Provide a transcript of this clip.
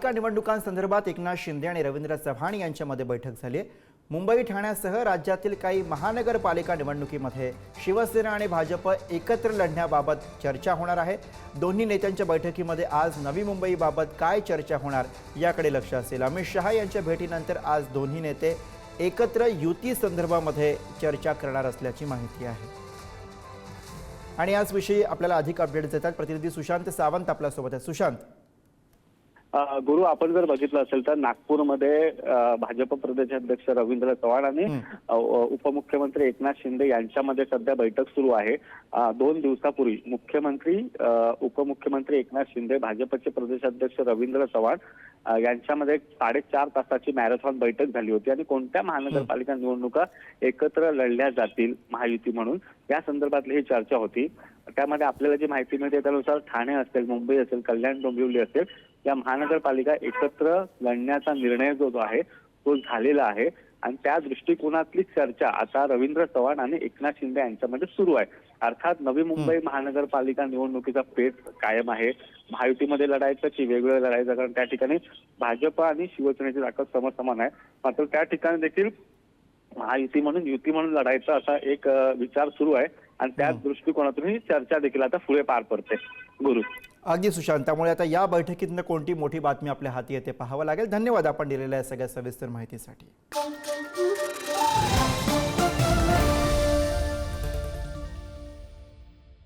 महानगरपालिका निवडणुकांसंदर्भात एकनाथ शिंदे आणि रवींद्र चव्हाण यांच्यामध्ये बैठक झाली आहे। मुंबई ठाण्यासह राज्यातील काही महानगरपालिका निवडणुकीमध्ये शिवसेना आणि भाजप एकत्र लढण्याबाबत चर्चा होणार आहे। दोन्ही नेत्यांच्या बैठकीमध्ये आज नवी मुंबईबाबत काय चर्चा होणार याकडे लक्ष असेल। अमित शहा यांच्या भेटीनंतर आज दोन्ही नेते एकत्र युती संदर्भामध्ये चर्चा करणार असल्याची माहिती आहे। आणि याच विषयी आपल्याला अधिक अपडेट्स देतात प्रतिनिधी सुशांत सावंत आपल्या सोबत आहेत। सुशांत, गुरु, आपण जर बघितलं असेल तर नागपूरमध्ये भाजप प्रदेशाध्यक्ष रवींद्र चव्हाण आणि उपमुख्यमंत्री एकनाथ शिंदे यांच्यामध्ये सध्या बैठक सुरू आहे। 2 दिवसापूर्वी मुख्यमंत्री उपमुख्यमंत्री एकनाथ शिंदे भाजपचे प्रदेशाध्यक्ष रवींद्र चव्हाण यांच्यामध्ये 4.5 तासाची मॅरेथॉन बैठक झाली होती आणि कोणत्या महानगरपालिका निवडणुका एकत्र लढल्या जातील महायुती म्हणून या संदर्भातली ही चर्चा होती। त्यामध्ये आपल्याला जी माहिती मिळते त्यानुसार ठाणे असेल, मुंबई असेल, कल्याण डोंबिवली असेल या महानगरपालिका एकत्र लढण्याचा निर्णय जो आहे तो झालेला आहे आणि त्या दृष्टिकोनातली चर्चा आता रवींद्र चव्हाण आणि एकनाथ शिंदे यांच्यामध्ये सुरू आहे। अर्थात नवी मुंबई महानगरपालिका निवडणुकीचा पेच कायम आहे। महायुतीमध्ये लढायचं की वेगवेगळं लढायचं, कारण त्या ठिकाणी भाजप आणि शिवसेनेची ताकद समसमान आहे। मात्र त्या ठिकाणी देखील महायुती म्हणून युती म्हणून लढायचा असा एक विचार सुरू आहे आणि त्याच दृष्टिकोनातून ही चर्चा देखील आता पुढे पार पडते। गुरु, अगदी सुशांत, त्यामुळे आता या बैठकीतनं कोणती मोठी बातमी आपल्या हाती येते पाहावं लागेल। धन्यवाद आपण दिलेल्या सगळ्या सविस्तर माहितीसाठी।